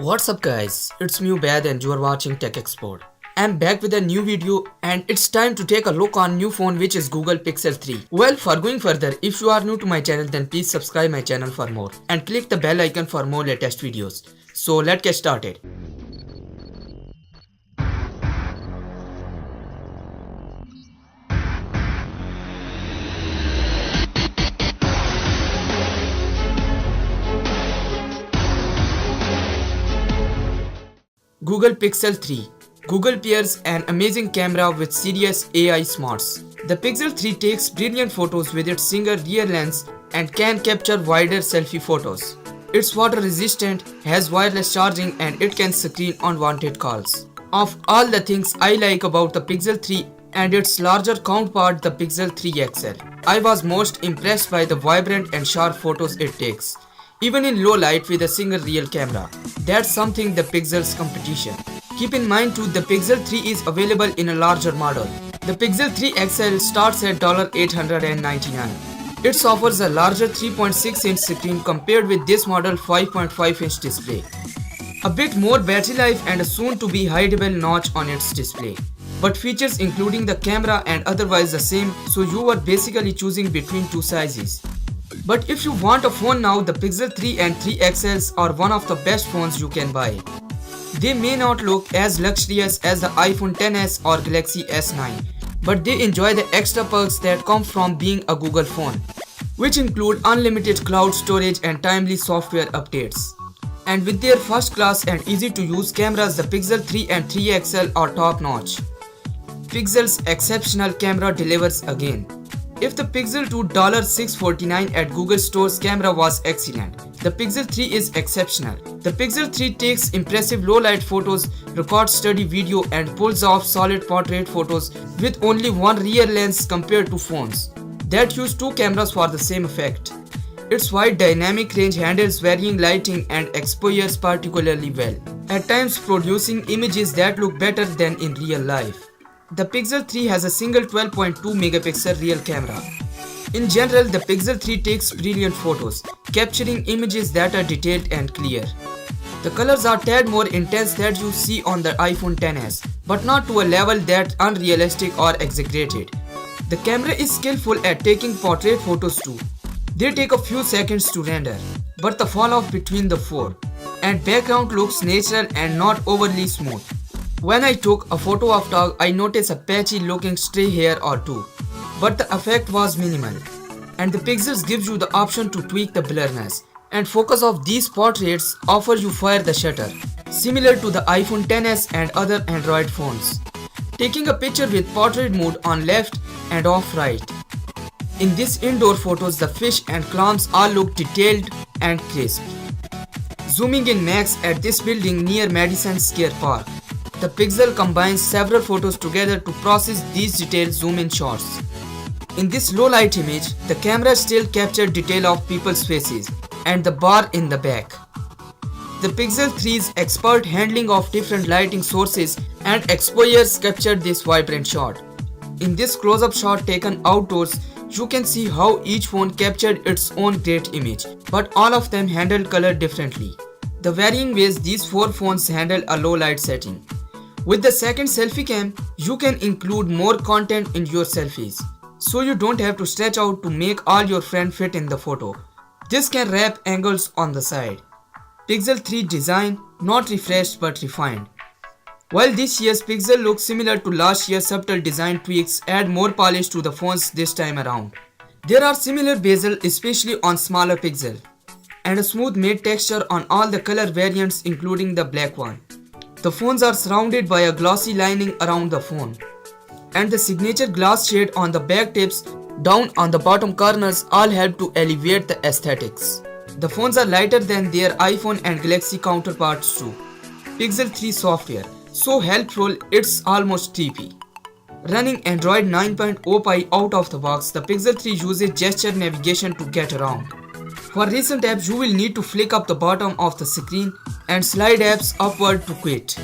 What's up guys, it's me Ubaid and you are watching Tech Expode. I'm back with a new video and it's time to take a look on new phone which is Google Pixel 3. Well, for going further, if you are new to my channel then please subscribe my channel for more and click the bell icon for more latest videos. So let's get started. Google Pixel 3. Google pairs an amazing camera with serious AI smarts. The Pixel 3 takes brilliant photos with its single rear lens and can capture wider selfie photos. It's water resistant, has wireless charging and it can screen unwanted calls. Of all the things I like about the Pixel 3 and its larger counterpart the Pixel 3 XL, I was most impressed by the vibrant and sharp photos it takes, even in low light with a single real camera. That's something the Pixel's competition. Keep in mind too, the Pixel 3 is available in a larger model. The Pixel 3 XL starts at $899. It offers a larger 3.6-inch screen compared with this model 5.5-inch display. A bit more battery life and a soon-to-be hideable notch on its display. But features including the camera and otherwise the same, so you are basically choosing between two sizes. But if you want a phone now, the Pixel 3 and 3 XLs are one of the best phones you can buy. They may not look as luxurious as the iPhone XS or Galaxy S9, but they enjoy the extra perks that come from being a Google phone, which include unlimited cloud storage and timely software updates. And with their first-class and easy-to-use cameras, the Pixel 3 and 3 XL are top-notch. Pixel's exceptional camera delivers again. If the Pixel 2 $649 at Google Store's camera was excellent, the Pixel 3 is exceptional. The Pixel 3 takes impressive low-light photos, records steady video and pulls off solid portrait photos with only one rear lens compared to phones that use two cameras for the same effect. Its wide dynamic range handles varying lighting and exposures particularly well, at times producing images that look better than in real life. The Pixel 3 has a single 12.2 megapixel real camera. In general, the Pixel 3 takes brilliant photos, capturing images that are detailed and clear. The colors are tad more intense than you see on the iPhone XS, but not to a level that's unrealistic or exaggerated. The camera is skillful at taking portrait photos too. They take a few seconds to render, but the fall off between the fore and background looks natural and not overly smooth. When I took a photo of dog, I noticed a patchy looking stray hair or two, but the effect was minimal. And the Pixels gives you the option to tweak the blurriness and focus of these portraits offer you fire the shutter, similar to the iPhone XS and other Android phones. Taking a picture with portrait mode on left and off right. In these indoor photos, the fish and clams all look detailed and crisp. Zooming in max at this building near Madison Square Park, the Pixel combines several photos together to process these detailed zoom-in shots. In this low-light image, the camera still captured detail of people's faces and the bar in the back. The Pixel 3's expert handling of different lighting sources and exposures captured this vibrant shot. In this close-up shot taken outdoors, you can see how each phone captured its own great image, but all of them handled color differently. The varying ways these four phones handle a low-light setting. With the second selfie cam, you can include more content in your selfies, so you don't have to stretch out to make all your friends fit in the photo. This can wrap angles on the side. Pixel 3 design, not refreshed but refined. While this year's Pixel looks similar to last year's, subtle design tweaks add more polish to the phones this time around. There are similar bezel, especially on smaller Pixel, and a smooth matte texture on all the color variants including the black one. The phones are surrounded by a glossy lining around the phone, and the signature glass shade on the back tips down on the bottom corners all help to elevate the aesthetics. The phones are lighter than their iPhone and Galaxy counterparts too. Pixel 3 software, so helpful it's almost creepy. Running Android 9.0 Pie out of the box, the Pixel 3 uses gesture navigation to get around. For recent apps, you will need to flick up the bottom of the screen and slide apps upward to quit.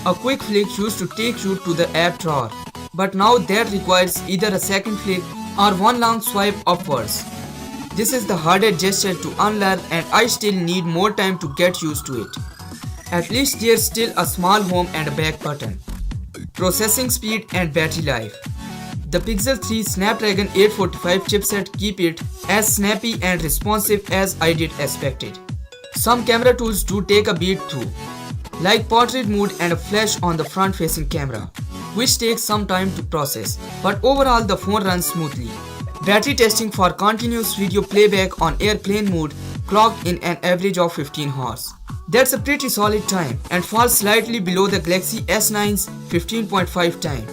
A quick flick used to take you to the app drawer, but now that requires either a second flick or one long swipe upwards. This is the hardest gesture to unlearn and I still need more time to get used to it. At least there's still a small home and a back button. Processing speed and battery life. The Pixel 3 Snapdragon 845 chipset keep it as snappy and responsive as I did expected. Some camera tools do take a beat through, like portrait mode and a flash on the front facing camera, which takes some time to process, but overall the phone runs smoothly. Battery testing for continuous video playback on airplane mode clocked in an average of 15 hours. That's a pretty solid time and falls slightly below the Galaxy S9's 15.5 time.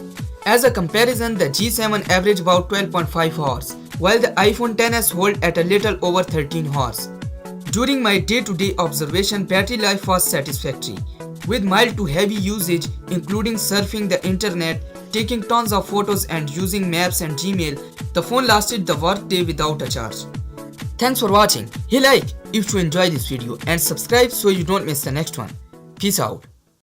As a comparison, the G7 averaged about 12.5 hours, while the iPhone XS hold at a little over 13 hours. During my day-to-day observation, battery life was satisfactory. With mild to heavy usage, including surfing the internet, taking tons of photos and using maps and Gmail, the phone lasted the workday without a charge. Thanks for watching. Hit like if you enjoyed this video and subscribe so you don't miss the next one. Peace out.